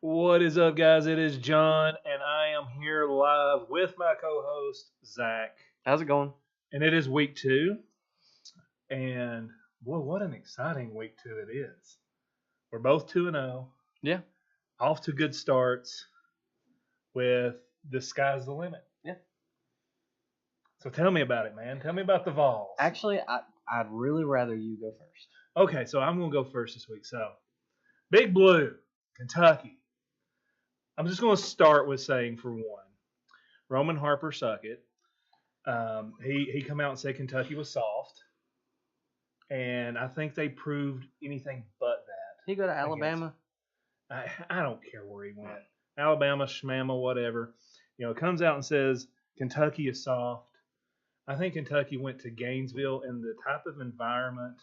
What is up, guys? It is John, and I am here live with my co-host Zach. How's it going? And it is week 2, and boy, what an exciting week 2 it is. We're both 2-0, Yeah. off to good starts with the sky's the limit. Yeah. So tell me about it, man. Tell me about the Vols. Actually, I'd really rather you go first. Okay, so I'm going to go first this week. So, Big Blue, Kentucky. I'm just going to start with saying, for one, Roman Harper suck it. He come out and said Kentucky was soft, and I think they proved anything but that. He go to Alabama. I don't care where he went. Alabama, Schmama, whatever. Comes out and says Kentucky is soft. I think Kentucky went to Gainesville in the type of environment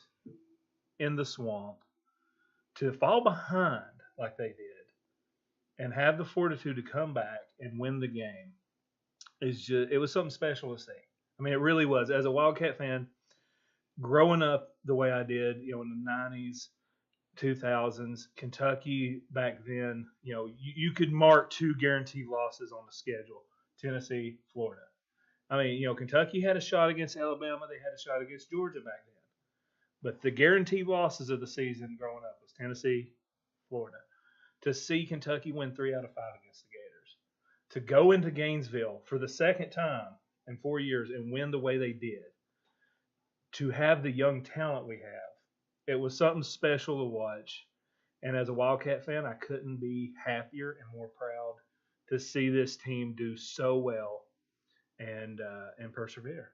in the swamp to fall behind like they did and have the fortitude to come back and win the game. It was something special to see. I mean, it really was. As a Wildcat fan, growing up the way I did, in the 90s, 2000s, Kentucky back then, you could mark 2 guaranteed losses on the schedule: Tennessee, Florida. I mean, Kentucky had a shot against Alabama. They had a shot against Georgia back then. But the guaranteed losses of the season growing up was Tennessee, Florida. To see Kentucky win 3 out of 5 against the Gators, to go into Gainesville for the second time in 4 years and win the way they did, to have the young talent we have, it was something special to watch. And as a Wildcat fan, I couldn't be happier and more proud to see this team do so well and persevere.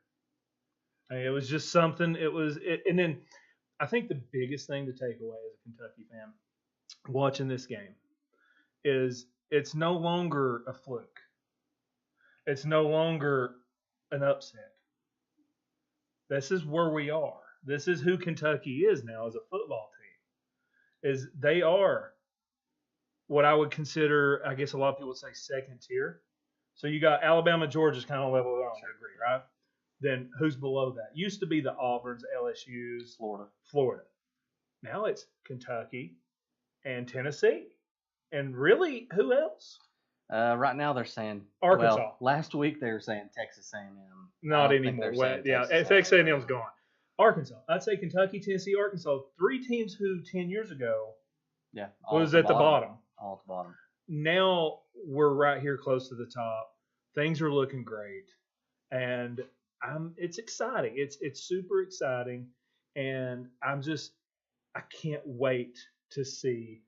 I mean, it was just something. And then I think the biggest thing to take away as a Kentucky fan watching this game is it's no longer a fluke. It's no longer an upset. This is where we are. This is who Kentucky is now as a football team. Is they are what I would consider, I guess a lot of people would say, second tier. So you got Alabama, Georgia's kind of level on, I agree, right? Then who's below that? Used to be the Auburns, LSU's, Florida. Now it's Kentucky and Tennessee. And really, who else? Right now they're saying Arkansas. Well, last week they were saying Texas A&M. Not anymore. Well, Texas A&M's gone. Arkansas. I'd say Kentucky, Tennessee, Arkansas. 3 teams who 10 years ago was at the bottom. All at the bottom. Now we're right here close to the top. Things are looking great. And it's exciting. It's super exciting. And I can't wait to see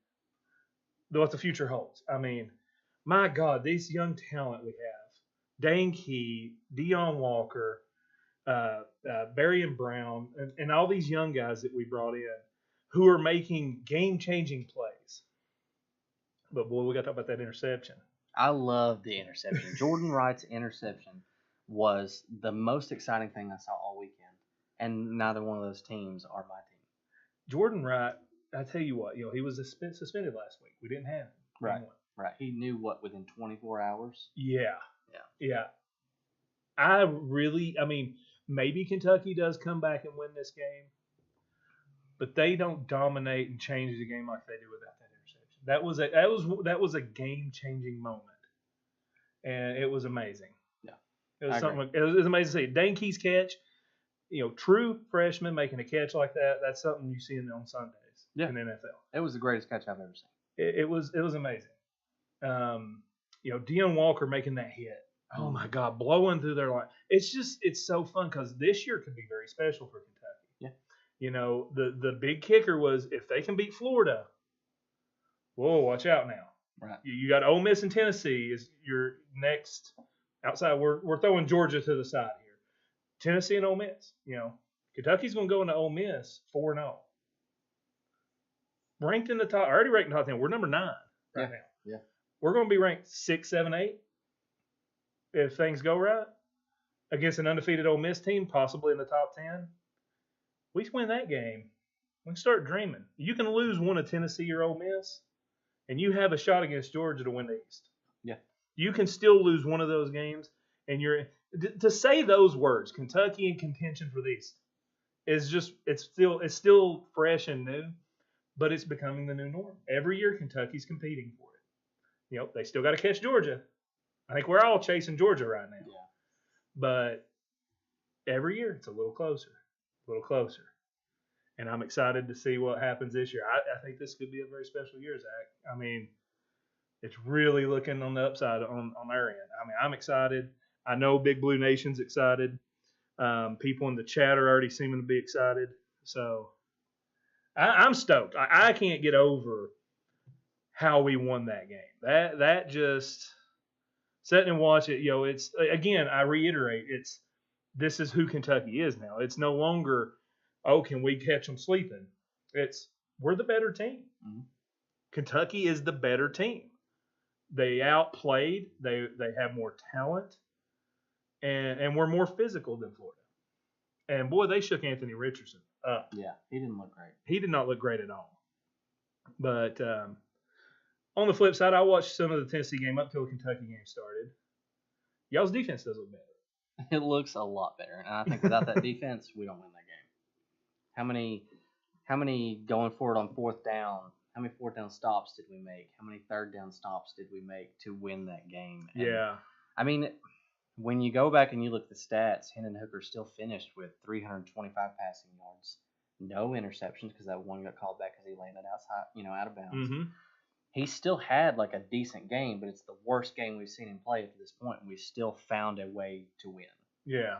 what the future holds. I mean, my God, these young talent we have: Dane Key, Deion Walker, Barry and Brown, and all these young guys that we brought in who are making game-changing plays. But boy, we got to talk about that interception. I love the interception. Jordan Wright's interception was the most exciting thing I saw all weekend, and neither one of those teams are my team. Jordan Wright, I tell you what, he was suspended last week. We didn't have him. Right. He knew within 24 hours? Yeah. I mean, maybe Kentucky does come back and win this game, but they don't dominate and change the game like they do without that interception. That was a game-changing moment, and it was amazing. Yeah. It was something. It was amazing to see. Dane Key's catch, true freshman making a catch like that. That's something you see on Sundays in the NFL. It was the greatest catch I've ever seen. It was amazing. Deion Walker making that hit. Oh my God, blowing through their line. It's so fun because this year could be very special for Kentucky. Yeah. The big kicker was if they can beat Florida. Whoa, watch out now. Right. You got Ole Miss and Tennessee is your next outside. We're throwing Georgia to the side here. Tennessee and Ole Miss. Kentucky's going to go into Ole Miss 4-0. Ranked in the top. Already ranked in the top 10. We're number 9 right now. Yeah. We're going to be ranked 6, 7, 8 if things go right against an undefeated Ole Miss team, possibly in the top 10. We win that game. We can start dreaming. You can lose one of Tennessee or Ole Miss, and you have a shot against Georgia to win the East. Yeah. You can still lose one of those games, and to say those words, Kentucky in contention for the East, it's still fresh and new, but it's becoming the new norm. Every year, Kentucky's competing for it. They still got to catch Georgia. I think we're all chasing Georgia right now. Yeah. But every year it's a little closer. And I'm excited to see what happens this year. I think this could be a very special year, Zach. I mean, it's really looking on the upside on our end. I mean, I'm excited. I know Big Blue Nation's excited. People in the chat are already seeming to be excited. So I'm stoked. I can't get over how we won that game. That just sit and watch it. It's again. I reiterate. This is who Kentucky is now. It's no longer, can we catch them sleeping? It's we're the better team. Mm-hmm. Kentucky is the better team. They outplayed. They have more talent, and we're more physical than Florida. And boy, they shook Anthony Richardson up. Yeah, he didn't look great. He did not look great at all. But on the flip side, I watched some of the Tennessee game up till the Kentucky game started. Y'all's defense does look better. It looks a lot better, and I think without that defense, we don't win that game. How many going forward on fourth down? How many fourth down stops did we make? How many third down stops did we make to win that game? And, yeah. I mean, when you go back and you look at the stats, Hendon Hooker still finished with 325 passing yards, no interceptions because that one got called back because he landed outside, out of bounds. Mm-hmm. He still had like a decent game, but it's the worst game we've seen him play up to this point, and we still found a way to win. Yeah.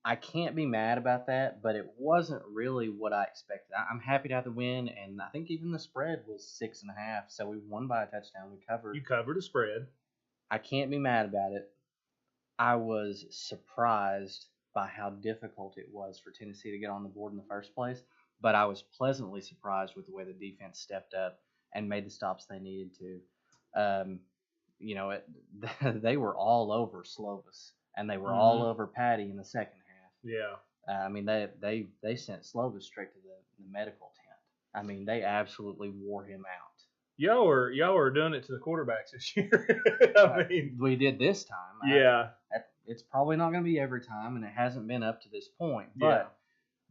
I can't be mad about that, but it wasn't really what I expected. I'm happy to have the win, and I think even the spread was 6.5, so we won by a touchdown. We covered. You covered a spread. I can't be mad about it. I was surprised by how difficult it was for Tennessee to get on the board in the first place, but I was pleasantly surprised with the way the defense stepped up and made the stops they needed to. They were all over Slovis, and they were all over Patty in the second half. Yeah. I mean, they sent Slovis straight to the medical tent. I mean, they absolutely wore him out. Y'all are doing it to the quarterbacks this year. I mean, we did this time. Yeah. It's probably not going to be every time, and it hasn't been up to this point. But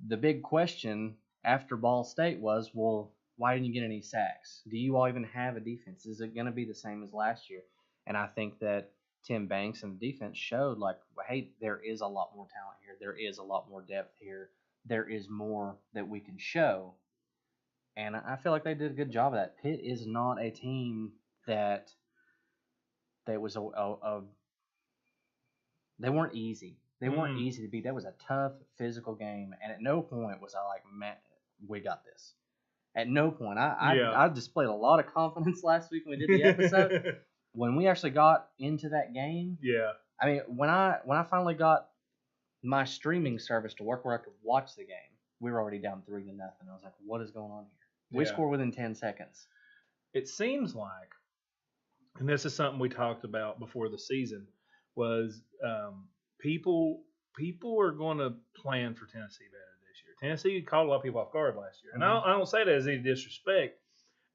the big question after Ball State was, well, why didn't you get any sacks? Do you all even have a defense? Is it going to be the same as last year? And I think that Tim Banks and the defense showed, like, hey, there is a lot more talent here. There is a lot more depth here. There is more that we can show. And I feel like they did a good job of that. Pitt is not a team that was they weren't easy. They weren't easy to beat. That was a tough physical game. And at no point was I like, man, we got this. At no point. I displayed a lot of confidence last week when we did the episode. When we actually got into that game, I mean, when I finally got my streaming service to work where I could watch the game, we were already down 3-0. I was like, what is going on here? We scored within 10 seconds. It seems like, and this is something we talked about before the season, was people are going to plan for Tennessee better this year. Tennessee caught a lot of people off guard last year. And I don't say that as any disrespect.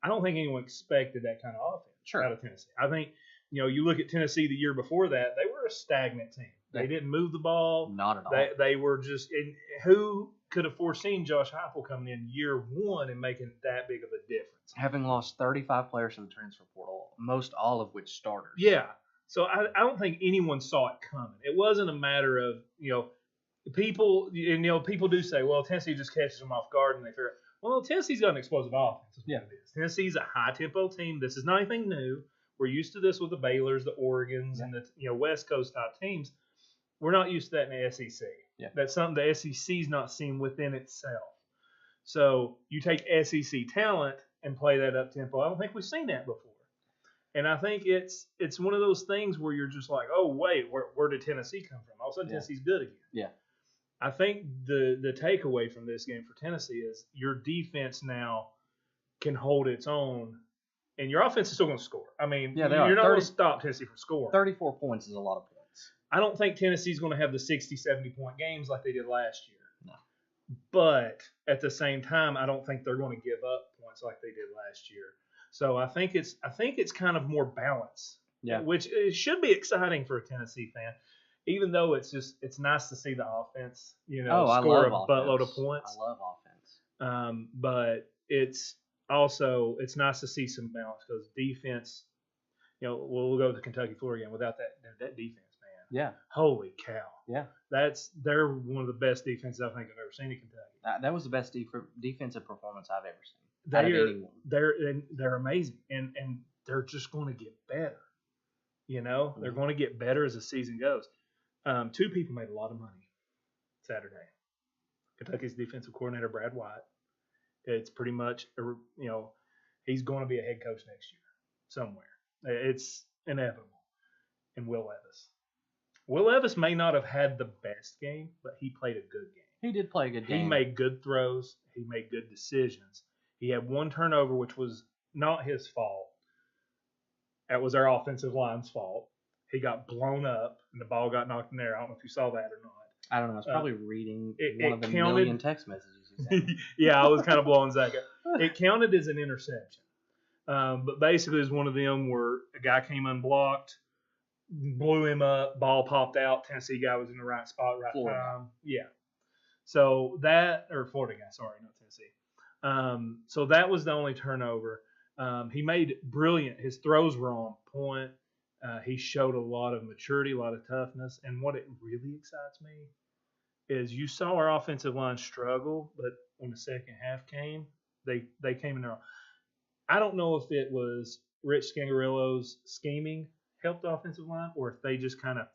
I don't think anyone expected that kind of offense out of Tennessee. I think, you look at Tennessee the year before that, they were a stagnant team. They didn't move the ball. Not at all. They were just – who could have foreseen Josh Heupel coming in year one and making that big of a difference? Having lost 35 players in the transfer portal, most all of which starters. Yeah. So I don't think anyone saw it coming. It wasn't a matter of, people – and, people do say, well, Tennessee just catches them off guard and they figure, well, Tennessee's got an explosive offense. Yeah. It is. Tennessee's a high-tempo team. This is not anything new. We're used to this with the Baylors, the Oregons, and the West Coast type teams. We're not used to that in the SEC. Yeah. That's something the SEC's not seen within itself. So you take SEC talent and play that up tempo. I don't think we've seen that before. And I think it's one of those things where you're just like, oh wait, where did Tennessee come from? All of a sudden Tennessee's good again. Yeah. I think the takeaway from this game for Tennessee is your defense now can hold its own, and your offense is still going to score. I mean, you're not going to stop Tennessee from scoring. 34 points is a lot of points. I don't think Tennessee's going to have the 60, 70-point games like they did last year. No. But at the same time, I don't think they're going to give up points like they did last year. So I think it's kind of more balance. Yeah. Which it should be exciting for a Tennessee fan. Even though it's nice to see the offense, score a buttload of points. I love offense. But it's nice to see some balance because defense, we'll go to the Kentucky Florida game without that defense, man. Yeah. Holy cow. Yeah. They're one of the best defenses I think I've ever seen in Kentucky. That was the best defensive performance I've ever seen out of anyone. They're amazing, and they're just going to get better. They're going to get better as the season goes. Two people made a lot of money Saturday. Kentucky's defensive coordinator, Brad White. It's pretty much, he's going to be a head coach next year somewhere. It's inevitable. And Will Levis. Will Levis may not have had the best game, but he played a good game. He did play a good game. He made good throws. He made good decisions. He had one turnover, which was not his fault. That was our offensive line's fault. He got blown up, and the ball got knocked in there. I don't know if you saw that or not. I don't know. I was probably reading one of the million text messages you sent. Yeah, I was kind of blowing Zach up. It counted as an interception. But basically, it was one of them where a guy came unblocked, blew him up, ball popped out. Tennessee guy was in the right spot, right time. Yeah. So that, or Florida guy, sorry, not Tennessee. So that was the only turnover. He made brilliant. His throws were on point. He showed a lot of maturity, a lot of toughness. And what it really excites me is you saw our offensive line struggle, but when the second half came, they came in there. I don't know if it was Rich Scangarillo's scheming helped the offensive line or if they just kind of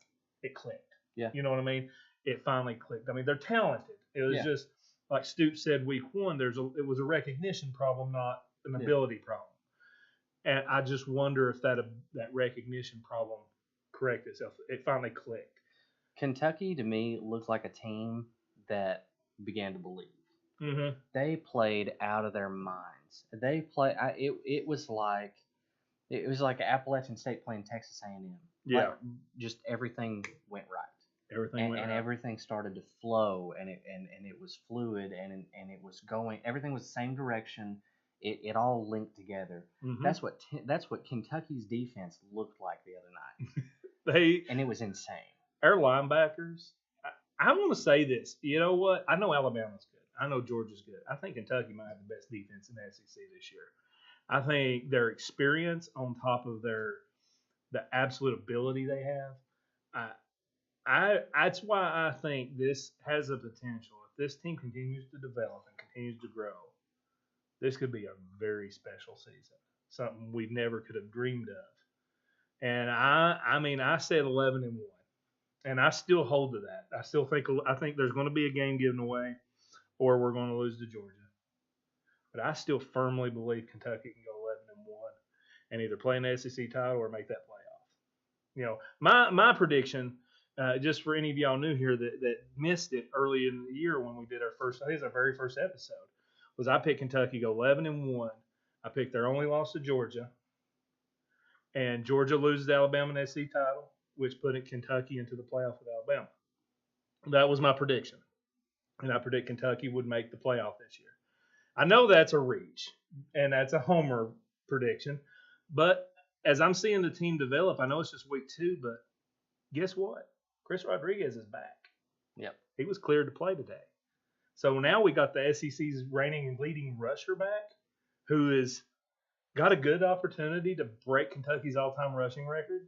it clicked. Yeah. You know what I mean? It finally clicked. I mean, they're talented. It was just like Stoops said week one, it was a recognition problem, not an ability problem. And I just wonder if that recognition problem corrected itself. It finally clicked. Kentucky, to me, looked like a team that began to believe. Mm-hmm. They played out of their minds. They play. It was like Appalachian State playing Texas A&M. Yeah, like, just everything went right. Everything went right. Everything started to flow, and it was fluid, and it was going. Everything was the same direction. It all linked together. Mm-hmm. That's what Kentucky's defense looked like the other night. And it was insane. Our linebackers. I want to say this. You know what? I know Alabama's good. I know Georgia's good. I think Kentucky might have the best defense in the SEC this year. I think their experience on top of the absolute ability they have. That's why I think this has the potential. If this team continues to develop and continues to grow, this could be a very special season. Something we never could have dreamed of. And I said 11-1, and I still hold to that. I think there's going to be a game given away, or we're going to lose to Georgia. But I still firmly believe Kentucky can go 11-1 and either play an SEC title or make that playoff. My prediction, just for any of y'all new here that missed it early in the year when we did I think it was our very first episode, was I picked Kentucky go 11-1. I picked their only loss to Georgia, and Georgia loses the Alabama and SEC title, which put Kentucky into the playoff with Alabama. That was my prediction, and I predict Kentucky would make the playoff this year. I know that's a reach, and that's a homer prediction, but as I'm seeing the team develop, I know it's just week 2, but guess what? Chris Rodriguez is back. Yep. He was cleared to play today. So now we got the SEC's reigning and leading rusher back, who has got a good opportunity to break Kentucky's all-time rushing record.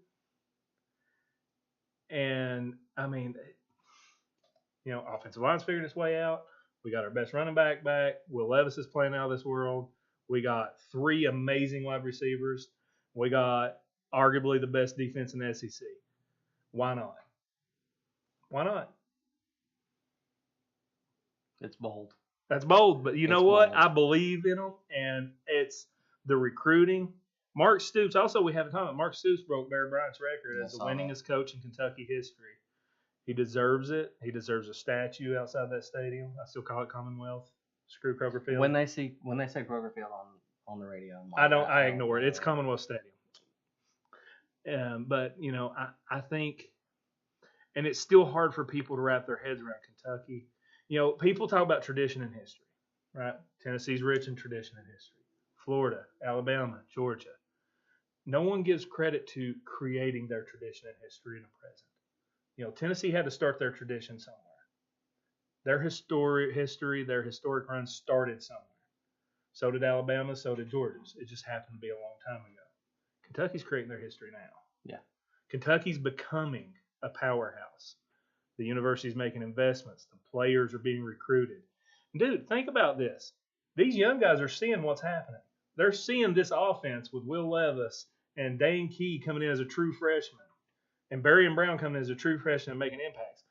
And, I mean, offensive line's figured its way out. We got our best running back back. Will Levis is playing out of this world. We got 3 amazing wide receivers. We got arguably the best defense in the SEC. Why not? Why not? It's bold. That's bold, but you know what? Bold. I believe in them, and it's the recruiting. Mark Stoops, also we haven't talked about, Mark Stoops broke Bear Bryant's record as the winningest coach in Kentucky history. He deserves it. He deserves a statue outside that stadium. I still call it Commonwealth. Screw Kroger Field. When they say Kroger Field on the radio, I ignore it. It's Commonwealth Stadium. But I think, and it's still hard for people to wrap their heads around Kentucky. People talk about tradition and history, right? Tennessee's rich in tradition and history. Florida, Alabama, Georgia. No one gives credit to creating their tradition and history in the present. Tennessee had to start their tradition somewhere. Their history, their historic run started somewhere. So did Alabama, so did Georgia's. It just happened to be a long time ago. Kentucky's creating their history now. Yeah. Kentucky's becoming a powerhouse. The university's making investments. The players are being recruited. Dude, think about this. These young guys are seeing what's happening. They're seeing this offense with Will Levis and Dane Key coming in as a true freshman and Berrien Brown coming in as a true freshman and making impacts.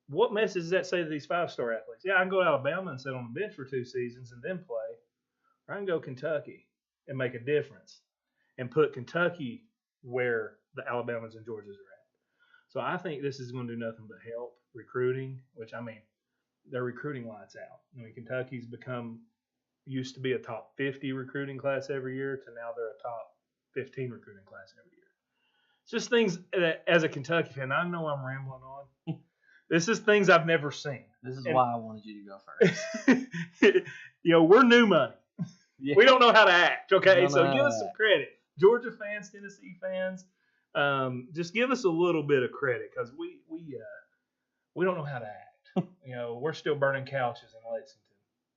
What message does that say to these five-star athletes? Yeah, I can go to Alabama and sit on the bench for 2 seasons and then play. Or I can go Kentucky and make a difference and put Kentucky where the Alabamas and Georgias are at. So I think this is going to do nothing but help recruiting, which, I mean, they're recruiting lights out. I mean, Kentucky's used to be a top 50 recruiting class every year to now they're a top 15 recruiting class every year. It's just things that, as a Kentucky fan, I know I'm rambling on. This is things I've never seen. This is why I wanted you to go first. We're new money. Yeah. We don't know how to act, okay? So give us some credit. Georgia fans, Tennessee fans, just give us a little bit of credit because we don't know how to act. We're still burning couches in Lexington.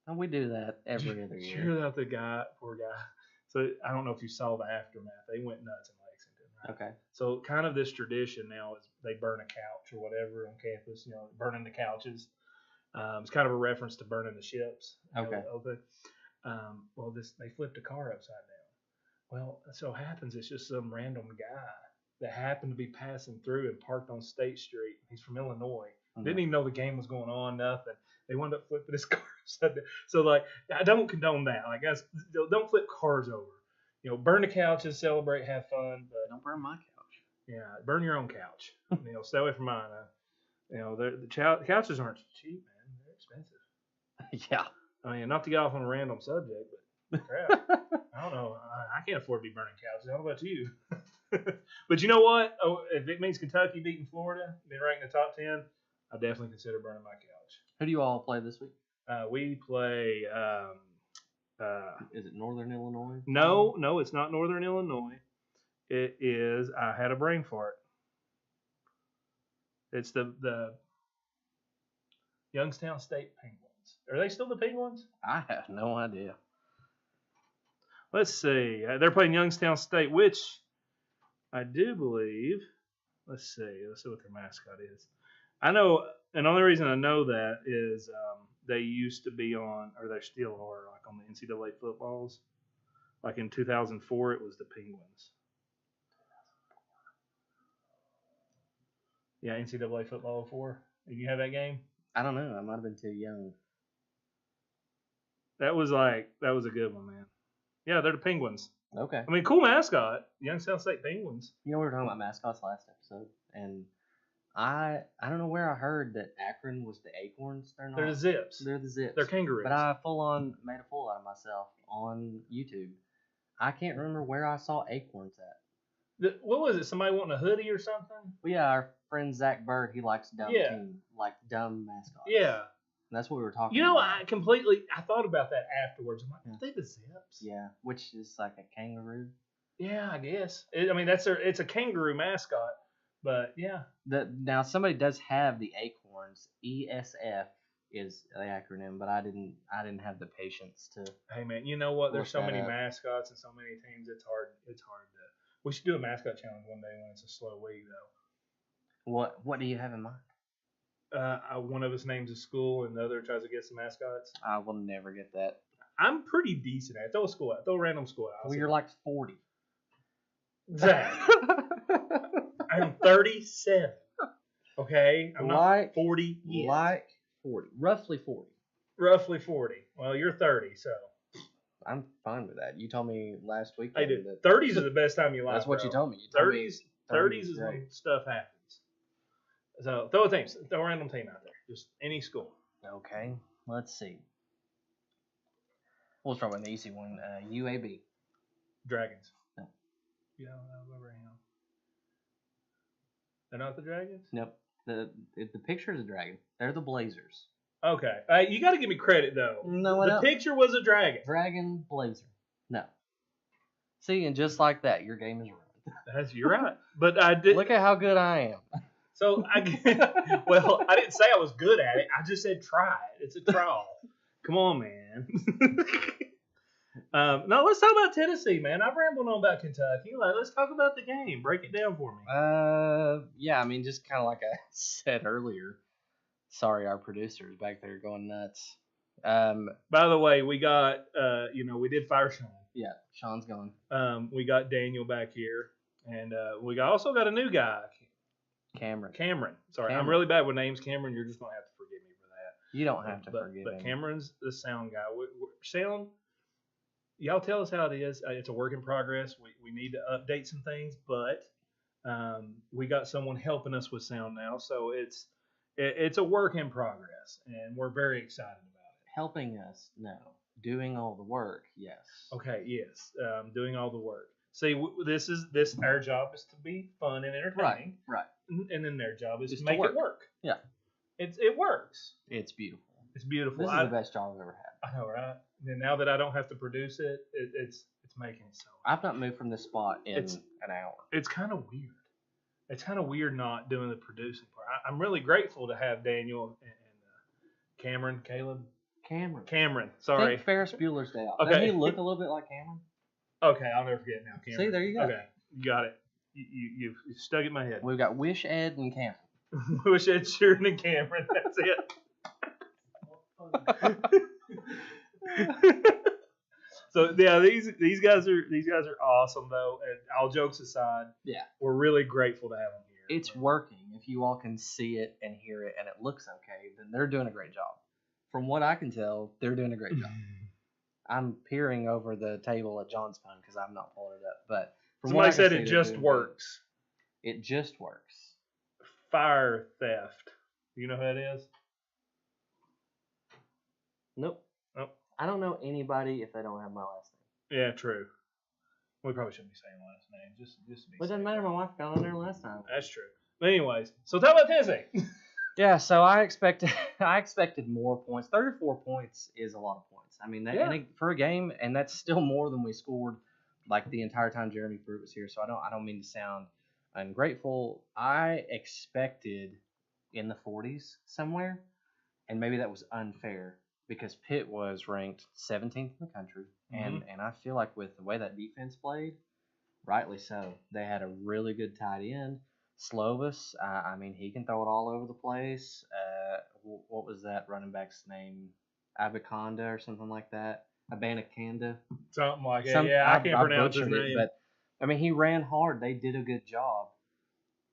And we do that every other year. Sure about the poor guy. So I don't know if you saw the aftermath. They went nuts in Lexington, right? Okay. So kind of this tradition now is they burn a couch or whatever on campus, burning the couches. It's kind of a reference to burning the ships. Okay. They flipped a car upside down. Well, it so happens it's just some random guy that happened to be passing through and parked on State Street. He's from Illinois. Mm-hmm. Didn't even know the game was going on, nothing. They wound up flipping his car upside down. So, I don't condone that. Guys, don't flip cars over. Burn the couches, celebrate, have fun. But don't burn my couch. Yeah, burn your own couch. Stay away from mine. The couches aren't cheap, man. They're expensive. Yeah. I mean, not to get off on a random subject, but crap. I don't know. I can't afford to be burning couches. How about you? But you know what? If it means Kentucky beating Florida, being ranked in the top 10, I definitely consider burning my couch. Who do you all play this week? We play. Is it Northern Illinois? No, it's not Northern Illinois. It is. I had a brain fart. It's the Youngstown State Penguins. Are they still the Penguins? I have no idea. Let's see. They're playing Youngstown State, which I do believe. Let's see what their mascot is. I know, and the only reason I know that is they used to be on, or they still are, on the NCAA footballs. In 2004, it was the Penguins. Yeah, NCAA football 04. Did you have that game? I don't know. I might have been too young. That was a good one, man. Yeah, they're the Penguins. Okay. I mean, cool mascot. Youngstown State Penguins. We were talking about mascots last episode, and I don't know where I heard that Akron was the Acorns. They're not. They're the Zips. They're the Zips. They're kangaroos. But I made a fool out of myself on YouTube. I can't remember where I saw Acorns at. What was it? Somebody wanting a hoodie or something? Well, yeah, our friend Zach Bird, he likes dumb dumb mascots. Yeah. And that's what we were talking about. I thought about that afterwards. I'm like, are they the Zips? Yeah, which is like a kangaroo. Yeah, I guess. It's a kangaroo mascot, but yeah. Now somebody does have the Acorns. ESF is the acronym, but I didn't have the patience to. Hey man, you know what? There's so many mascots and so many teams. It's hard to. We should do a mascot challenge one day when it's a slow week though. What do you have in mind? One of us names a school and the other tries to guess the mascots. I will never get that. I'm pretty decent at it. Throw a school out. Throw a random school out. Well, you're like 40. Zach. I'm 37. Okay? I'm not 40 yet. Like 40. Roughly 40. Roughly 40. Well, you're 30, so. I'm fine with that. You told me last week. Hey, dude, 30s are the best time you like. That's what you told me. 30s is when stuff happens. So throw a random team out there. Just any school. Okay. Let's see. We'll start with the easy one. UAB. Dragons. No. You don't know Wilbraham. They're not the Dragons? Nope. The picture is a dragon. They're the Blazers. Okay. You got to give me credit, though. No, the picture was a dragon. Dragon Blazer. No. See, and just like that, your game is ruined. You're right. But I did. Look at how good I am. So, I didn't say I was good at it. I just said try it. It's a trial. Come on, man. No, let's talk about Tennessee, man. I've rambled on about Kentucky. Let's talk about the game. Break it down for me. Yeah, I mean, just kind of like I said earlier. Sorry, our producer's back there going nuts. By the way, we got, we did fire Sean. Yeah, Sean's gone. We got Daniel back here, and we also got a new guy, Cameron. Sorry, Cameron. I'm really bad with names, Cameron. You're just gonna have to forgive me for that. You don't have to forgive But him. Cameron's the sound guy. Sound, y'all tell us how it is. It's a work in progress. We need to update some things, but we got someone helping us with sound now, so it's a work in progress, and we're very excited about it. Helping us, no. Doing all the work, yes. Okay, yes, doing all the work. See, our job is to be fun and entertaining, Right. And then their job is Just to to make work. it work. Yeah. It works. It's beautiful. It's beautiful. This is the best job I've ever had. I know, right? And now that I don't have to produce it, it's making it so. I've not moved from this spot in It's- an hour. It's kind of weird. It's kind of weird not doing the producing part. I'm really grateful to have Daniel and Caleb. Cameron. Sorry. Think Ferris Bueller's Day Off. Okay. Doesn't he look a little bit like Cameron? Okay, I'll never forget now. Cameron. See, there you go. Okay, you got it. You stuck it in my head. We've got Wish, Ed, and Cameron. Wish Ed Sheeran and Cameron. That's it. So yeah, these guys are awesome though. And all jokes aside, Yeah. we're really grateful to have them here. It's working. If you all can see it and hear it and it looks okay, then they're doing a great job. From what I can tell, they're doing a great job. I'm peering over the table at John's phone because I'm not pulling it up. But from what I Somebody can said see, it they're just doing works. good. It just works. Fire theft. You know who that is? Nope. Nope. I don't know anybody if they don't have my last name. Yeah, true. We probably shouldn't be saying last name. Just to be Well, it doesn't safe. matter. My wife got on there last time. That's true. But anyways, so talk about Tennessee. Yeah, so I expected more points. 34 points is a lot of points. I mean, for a game, and that's still more than we scored like the entire time Jeremy Pruitt was here. So I don't mean to sound ungrateful. I expected in the 40s somewhere, and maybe that was unfair because Pitt was ranked 17th in the country, and I feel like with the way that defense played, rightly so, they had a really good tight end. Slovis, I mean, he can throw it all over the place. What was that running back's name? Abaconda or something like that. Abanikanda. Something like that. I can't pronounce his butchered name. it, but I mean, he ran hard. They did a good job,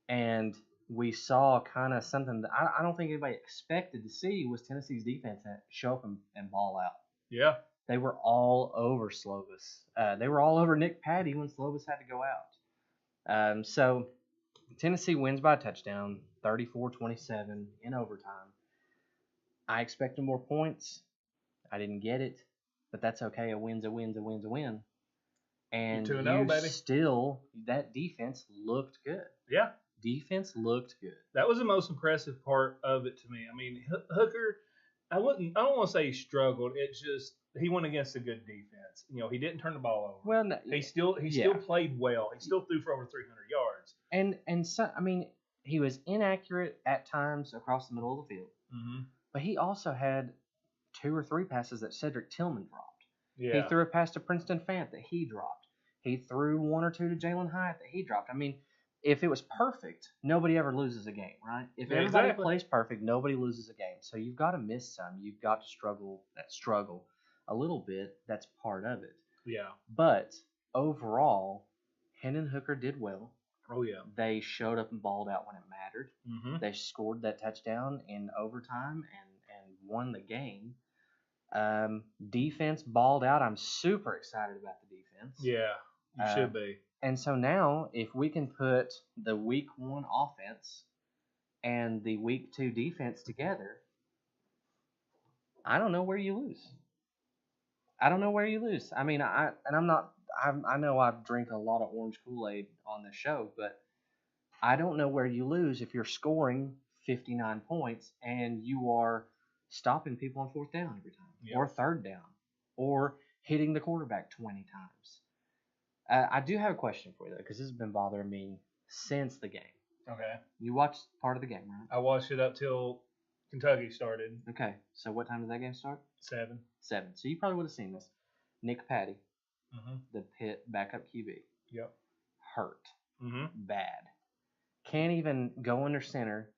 and we saw kind of something that I don't think anybody expected to see was Tennessee's defense show up and ball out. Yeah. They were all over Slovis. They were all over Nick Patty when Slovis had to go out. So Tennessee wins by a touchdown, 34-27 in overtime. I expected more points. I didn't get it, but that's okay. A win's a win. And You're 2-0, baby. Still, that defense looked good. Yeah. Defense looked good. That was the most impressive part of it to me. I mean, Hooker, I don't want to say he struggled. It's just he went against a good defense. He didn't turn the ball over. Well, no, he still played well. He still threw for over 300 yards. And so, I mean, he was inaccurate at times across the middle of the field. Mm-hmm. But he also had 2 or 3 passes that Cedric Tillman dropped. Yeah. He threw a pass to Princeton Fant that he dropped. He threw 1 or 2 to Jalen Hyatt that he dropped. I mean, if it was perfect, nobody ever loses a game, right? If everybody plays perfect, nobody loses a game. So you've got to miss some. You've got to struggle a little bit. That's part of it. Yeah. But overall, Hendon Hooker did well. Oh, yeah. They showed up and balled out when it mattered. Mm-hmm. They scored that touchdown in overtime and won the game. Defense balled out. I'm super excited about the defense. Yeah, you should be. And so now, if we can put the week 1 offense and the week 2 defense together, I don't know where you lose. I mean, I know I drink a lot of orange Kool-Aid on this show, but I don't know where you lose if you're scoring 59 points and you are stopping people on 4th down every time, or 3rd down, or hitting the quarterback 20 times. I do have a question for you, though, because this has been bothering me since the game. Okay. You watched part of the game, right? I watched it up till Kentucky started. Okay, so what time did that game start? 7. 7. So you probably would have seen this. Nick Patty, Mm-hmm. the Pitt backup QB, Yep. hurt Mm-hmm. bad. Can't even go under center,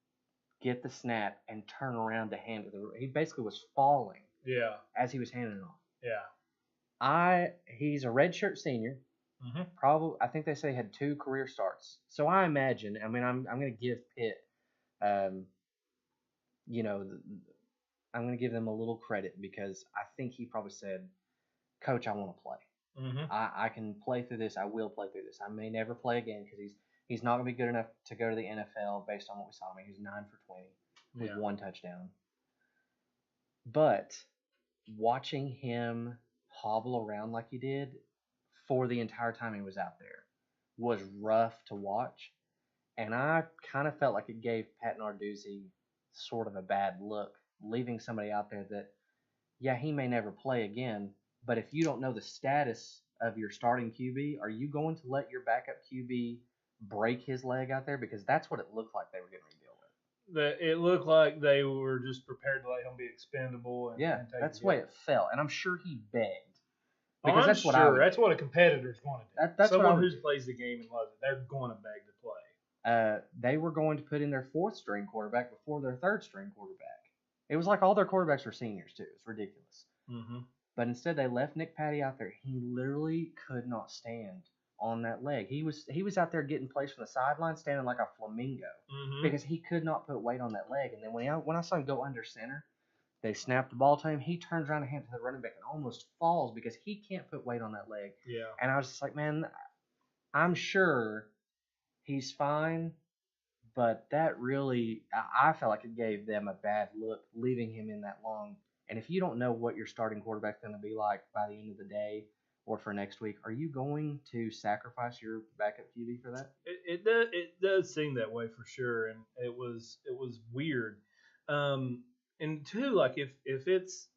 get the snap, and turn around to hand it. He basically was falling Yeah. as he was handing it off. Yeah. He's a redshirt senior. Mm-hmm. Probably, I think they say he had 2 career starts. So I imagine. I mean, I'm going to give Pitt, you know, I'm going to give them a little credit because I think he probably said, "Coach, I want to play. Mm-hmm. I can play through this. I will play through this. I may never play again because he's not going to be good enough to go to the NFL based on what we saw. I mean, he was 9 for 20 with 1 touchdown. But watching him hobble around like he did for the entire time he was out there was rough to watch. And I kind of felt like it gave Pat Narduzzi sort of a bad look, leaving somebody out there that, yeah, he may never play again, but if you don't know the status of your starting QB, are you going to let your backup QB break his leg out there? Because that's what it looked like they were getting ready to deal with. It looked like they were just prepared to let him be expendable. And take that's the way it felt, and I'm sure he begged. Because that's what that's what a competitor's going to do. That's someone who plays the game and loves it. They're going to beg to play. They were going to put in their 4th string quarterback before their 3rd string quarterback. It was like all their quarterbacks were seniors too. It's ridiculous. Mm-hmm. But instead, they left Nick Patty out there. He literally could not stand on that leg. He was out there getting plays from the sideline, standing like a flamingo because he could not put weight on that leg. And then when I saw him go under center, they snapped the ball to him. He turns around and hands it to the running back and almost falls because he can't put weight on that leg. Yeah. And I was just like, man, I'm sure he's fine, but that really, I felt like it gave them a bad look leaving him in that long. And if you don't know what your starting quarterback's going to be like by the end of the day or for next week, are you going to sacrifice your backup QB for that? It does seem that way for sure, and it was weird. And two, like if it's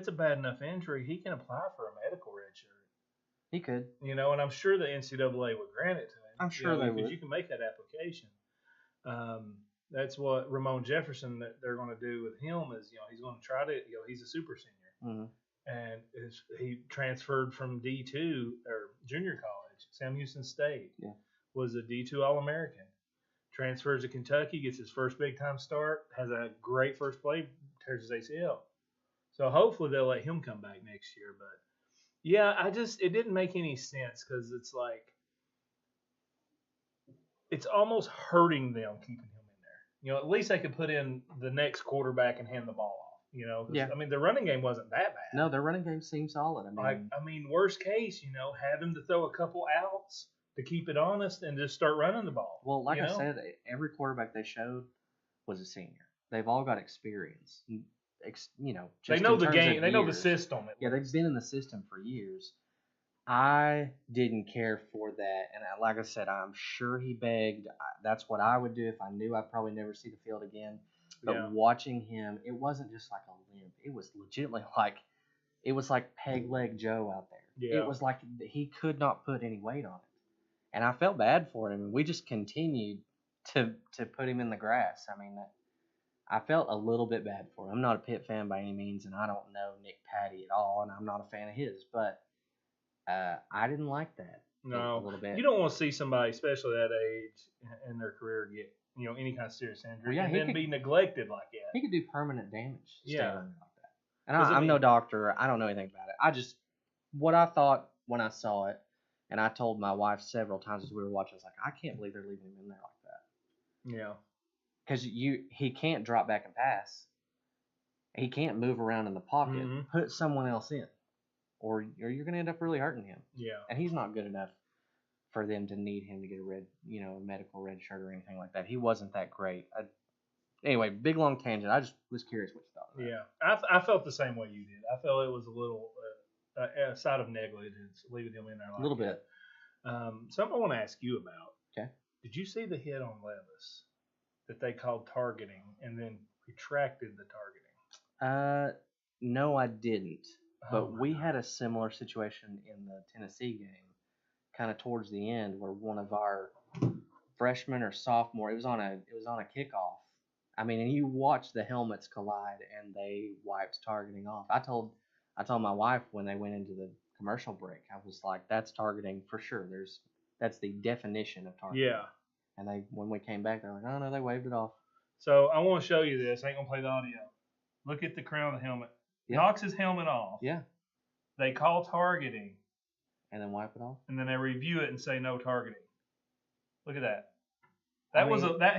a bad enough injury, he can apply for a medical red shirt. He could, and I'm sure the NCAA would grant it to him. I'm sure they would, because you can make that application. That's what Ramon Jefferson that they're going to do with him is he's going to try to he's a super senior, and he transferred from D2 or junior college. Sam Houston State was a D2 All-American. Transfers to Kentucky, gets his first big time start, has a great first play, tears his ACL. So hopefully they'll let him come back next year. But yeah, it didn't make any sense because it's like it's almost hurting them keeping him in there. At least they could put in the next quarterback and hand the ball off. I mean, the running game wasn't that bad. No, their running game seemed solid. I mean, worst case, have him to throw a couple outs to keep it honest and just start running the ball. Well, like I said, every quarterback they showed was a senior. They've all got experience. They know the game. They know the system. Yeah, they've been in the system for years. I didn't care for that, and like I said, I'm sure he begged. That's what I would do if I knew I'd probably never see the field again. But watching him, it wasn't just like a limp. It was legitimately like peg leg Joe out there. Yeah. It was like he could not put any weight on it. And I felt bad for him, and we just continued to put him in the grass. I mean, I felt a little bit bad for him. I'm not a Pitt fan by any means, and I don't know Nick Patty at all, and I'm not a fan of his. But I didn't like that. No, a little bit. You don't want to see somebody, especially that age in their career, get any kind of serious injury and then be neglected like that. He could do permanent damage. Yeah, like that. And I'm no doctor. I don't know anything about it. I just what I thought when I saw it. And I told my wife several times as we were watching, I was like, I can't believe they're leaving him in there like that. Yeah. Because he can't drop back and pass. He can't move around in the pocket. Mm-hmm. Put someone else in. Or you're going to end up really hurting him. Yeah. And he's not good enough for them to need him to get a medical red shirt or anything like that. He wasn't that great. Anyway, big long tangent. I just was curious what you thought of that. Yeah. I felt the same way you did. I felt it was a little... a side of negligence, leaving him in there like a little bit. Something I want to ask you about. Okay. Did you see the hit on Levis that they called targeting and then retracted the targeting? No, I didn't. But we had a similar situation in the Tennessee game, kind of towards the end, where one of our freshmen or sophomore, it was on a kickoff. I mean, and you watch the helmets collide, and they wiped targeting off. I told my wife when they went into the commercial break. I was like, that's targeting for sure. That's the definition of targeting. Yeah. And when we came back, they're like, oh no, they waved it off. So I want to show you this. I ain't gonna play the audio. Look at the crown of the helmet. Yeah. Knocks his helmet off. Yeah. They call targeting. And then wipe it off. And then they review it and say no targeting. Look at that.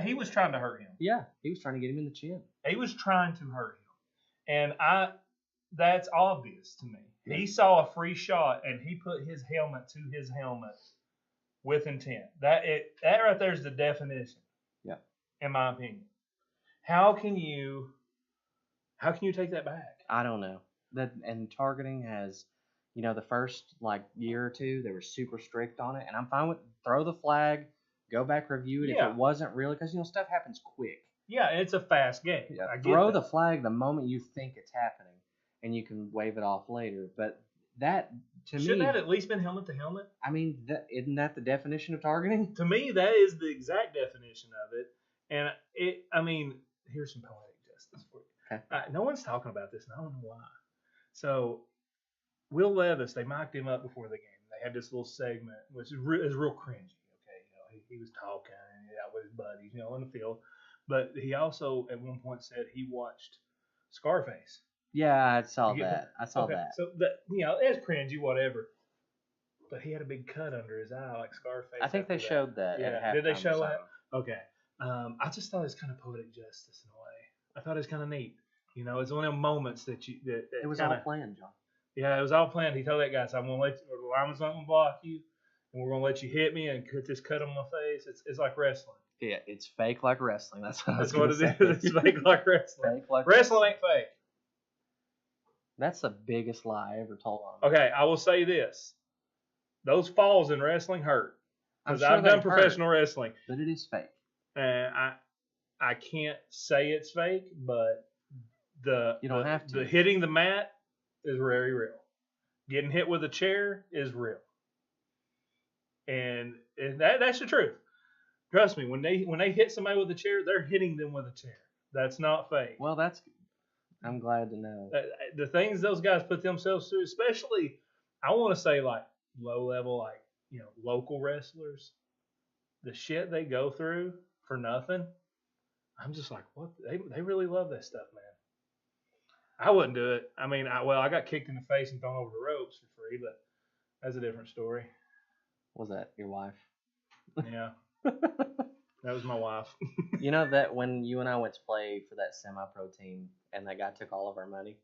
He was trying to hurt him. Yeah, he was trying to get him in the chin. He was trying to hurt him, and that's obvious to me. Yeah. He saw a free shot and he put his helmet to his helmet with intent. That right there is the definition. Yeah. In my opinion, how can you take that back? I don't know. And targeting has, the first year or two they were super strict on it, and I'm fine with throw the flag. Go back, review it if it wasn't really, because stuff happens quick. Yeah, it's a fast game. Yeah, throw the flag the moment you think it's happening, and you can wave it off later. But that, to me, shouldn't that at least been helmet to helmet? I mean, isn't that the definition of targeting? To me, that is the exact definition of it. And here's some poetic justice for you. Okay. No one's talking about this, and I don't know why. So, Will Levis, they mic'd him up before the game. They had this little segment, which is real cringy. He was talking out with his buddies, in the field. But he also, at one point, said he watched Scarface. Yeah, I saw that. So, it's cringy, whatever. But he had a big cut under his eye, like Scarface. I think they showed that. Yeah. Did they show that? Okay. I just thought it was kind of poetic justice in a way. I thought it was kind of neat. It's one of them moments that it was all planned, John. Yeah, it was all planned. He told that guy, so I'm going to let you, the lineman's not going to block you. And we're gonna let you hit me and cut this cut on my face. It's like wrestling. Yeah, it's fake like wrestling. That's what it is. It's fake like wrestling. Wrestling ain't fake. That's the biggest lie I ever told on. Okay, I will say this: those falls in wrestling hurt. Because I've done professional wrestling, but it is fake. And I can't say it's fake, but you don't have to. The hitting the mat is very real. Getting hit with a chair is real. And that's the truth. Trust me, when they hit somebody with a chair, they're hitting them with a chair. That's not fake. Well, I'm glad to know. The things those guys put themselves through, especially, I want to say low level, local wrestlers, the shit they go through for nothing. I'm just like, what? They really love that stuff, man. I wouldn't do it. I mean, I got kicked in the face and thrown over the ropes for free, but that's a different story. Was that your wife? Yeah. That was my wife. You know that when you and I went to play for that semi-pro team and that guy took all of our money?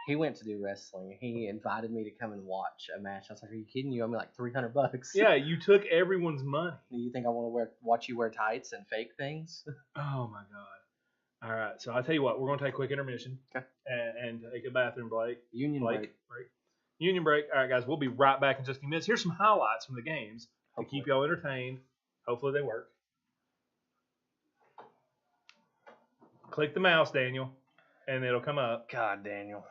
He went to do wrestling. He invited me to come and watch a match. I was like, are you kidding? You owe me like $300. Yeah, you took everyone's money. You think I want to watch you wear tights and fake things? Oh, my God. All right, so I'll tell you what. We're going to take a quick intermission. Okay. And take a bathroom break. Union break. Union break. All right, guys, we'll be right back in just a few minutes. Here's some highlights from the games to keep y'all entertained. Hopefully they work. Click the mouse, Daniel, and it'll come up. God, Daniel.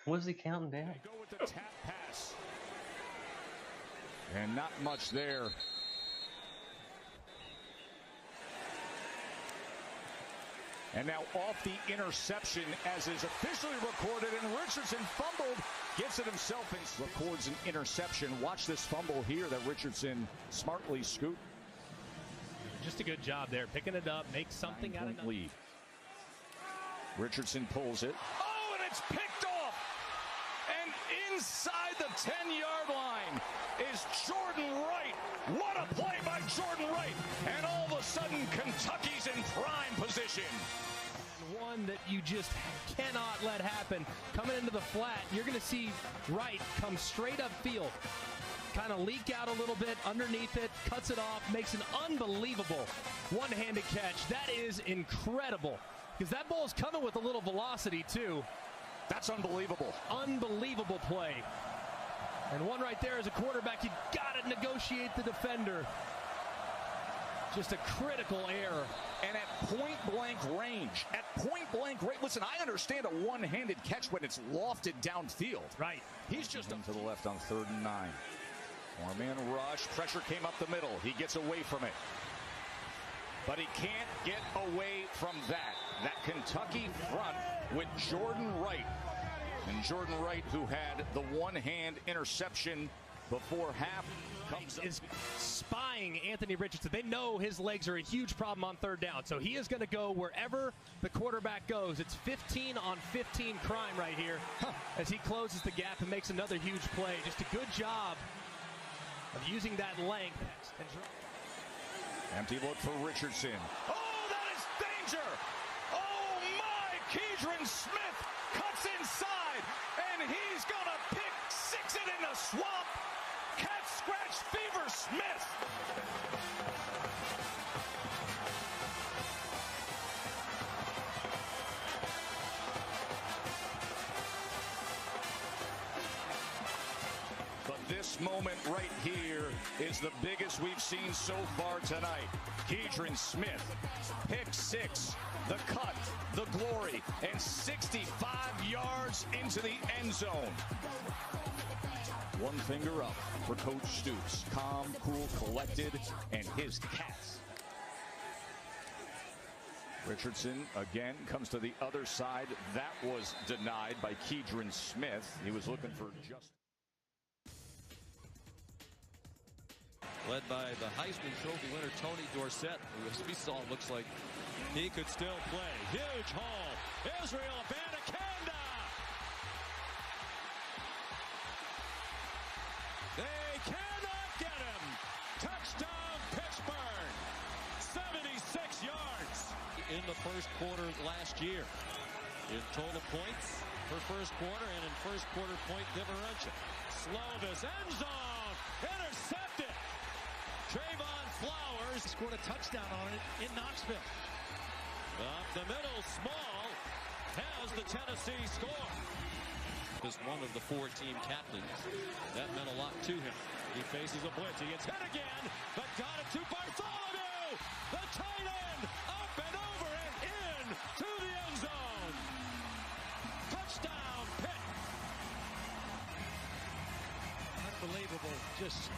Was he counting down? They go with the tap pass. And not much there. And now off the interception as is officially recorded, and Richardson fumbled, gets it himself and records an interception. Watch this fumble here that Richardson smartly scooped. Just a good job there, picking it up, make something out of it. Lead. Richardson pulls it. Oh, and it's picked off. And inside the 10-yard line is Jordan Wright. What a play by Jordan Wright. And all of a sudden, Kentucky's in prime position. One that you just cannot let happen. Coming into the flat, you're going to see Wright come straight up field. Kind of leak out a little bit underneath it, cuts it off, makes an unbelievable one-handed catch. That is incredible because that ball's coming with a little velocity too. That's unbelievable. Unbelievable play. And one right there as a quarterback, you got to negotiate the defender. Just a critical error. And at point-blank range, listen, I understand a one-handed catch when it's lofted downfield. Right. He's just to the left on 3rd and 9. Four-man rush, pressure came up the middle. He gets away from it. But he can't get away from that. That Kentucky front with Jordan Wright. And Jordan Wright, who had the one-hand interception before half, is spying Anthony Richardson. They know his legs are a huge problem on third down, so he is going to go wherever the quarterback goes. It's 15 on 15 crime right here as he closes the gap and makes another huge play. Just a good job of using that length. Empty look for Richardson. Oh, that is danger! Oh my! Keidron Smith cuts inside, and he's gonna pick six it in the swamp. Cat scratch fever Smith. But this moment right here is the biggest we've seen so far tonight. Keidron Smith, pick six, the cut, the glory, and 65 yards into the end zone. One finger up for Coach Stoops. Calm, cool, collected, and his Cats. Richardson again comes to the other side. That was denied by Keidron Smith. He was looking for just. Led by the Heisman Trophy winner Tony Dorsett, who, as we saw, looks like he could still play. Huge haul. Israel Abanikanda. They cannot get him. Touchdown Pittsburgh. 76 yards in the first quarter last year. In total points for first quarter and in first quarter point differential. Slovis, end zone, intercepted. Trayvon Flowers scored a touchdown on it in Knoxville. Up the middle, Small has the Tennessee score. Is one of the four-team captains. That meant a lot to him. He faces a blitz. He gets hit again, but got it to Bartholomew. The tight end up and over and in to the end zone. Touchdown, Pitt. Unbelievable, just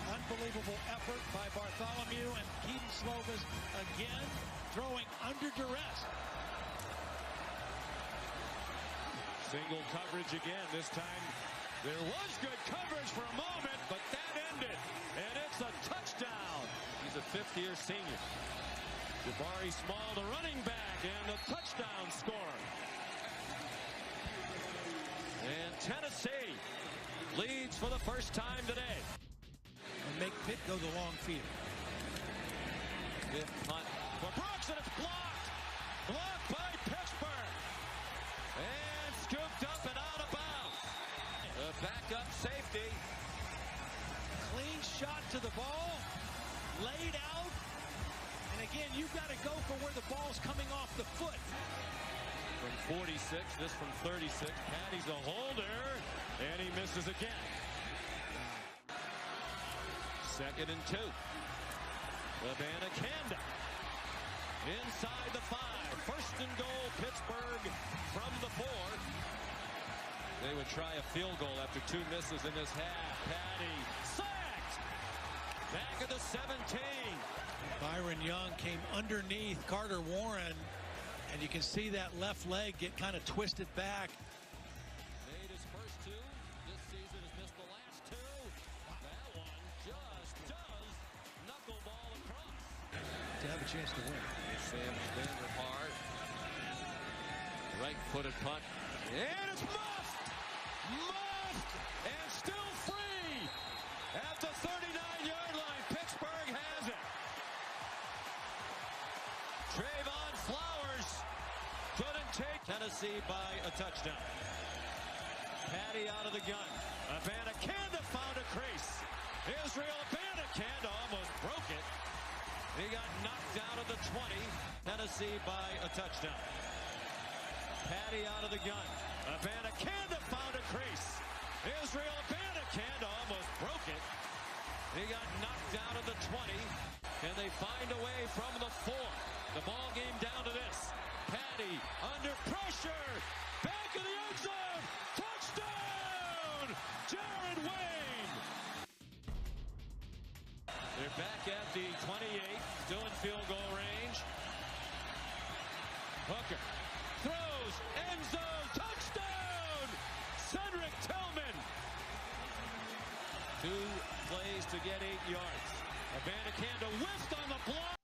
unbelievable effort by Bartholomew, and Kedon Slovis again throwing under duress. Single coverage again. This time there was good coverage for a moment, but that ended, and it's a touchdown. He's a fifth-year senior. Jabari Small, the running back, and the touchdown scorer. And Tennessee leads for the first time today. And make Pitt go the long field. Fifth punt for Brooks, and it's blocked. Blocked by Pittsburgh. And scooped up and out of bounds. The backup safety. Clean shot to the ball. Laid out. And again, you've got to go for where the ball's coming off the foot. From 46, this from 36. Patty's a holder. And he misses again. Second and 2. Abanikanda inside the 5. First and goal, Pittsburgh from the 4. They would try a field goal after 2 misses in this half. Patty sacked. Back at the 17. Byron Young came underneath Carter Warren, and you can see that left leg get kind of twisted back. Made his first 2. This season has missed the last 2. That one just does knuckleball across. To have a chance to win. Sam Vanderhart. Right-footed punt. And it's muffed! Muffed! And still free! At the 39-yard line, Pittsburgh has it. Trayvon Flowers couldn't take Tennessee by a touchdown. Patty out of the gun. Abanikanda found a crease. Israel Abanikanda almost broke it. He got knocked out of the 20. Tennessee by a touchdown. Patty out of the gun. Abanikanda found a crease. Israel Abanikanda almost broke it. He got knocked out of the 20. And they find a way from the 4. The ball game down to this. Patty under pressure. Back in the end zone. Touchdown! Jared Wayne. They're back at the 28. Still in field goal range. Hooker throws. End zone. Touchdown! a whiff on the block.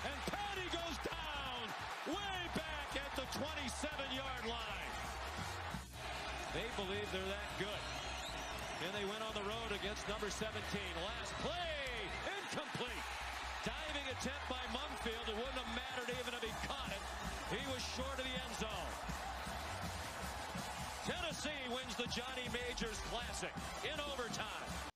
And Patty goes down way back at the 27-yard line. They believe they're that good. And they went on the road against number 17. Last play, incomplete. Diving attempt by Mumfield. It wouldn't have mattered even if he caught it. He was short of the end zone. Tennessee wins the Johnny Majors Classic in overtime.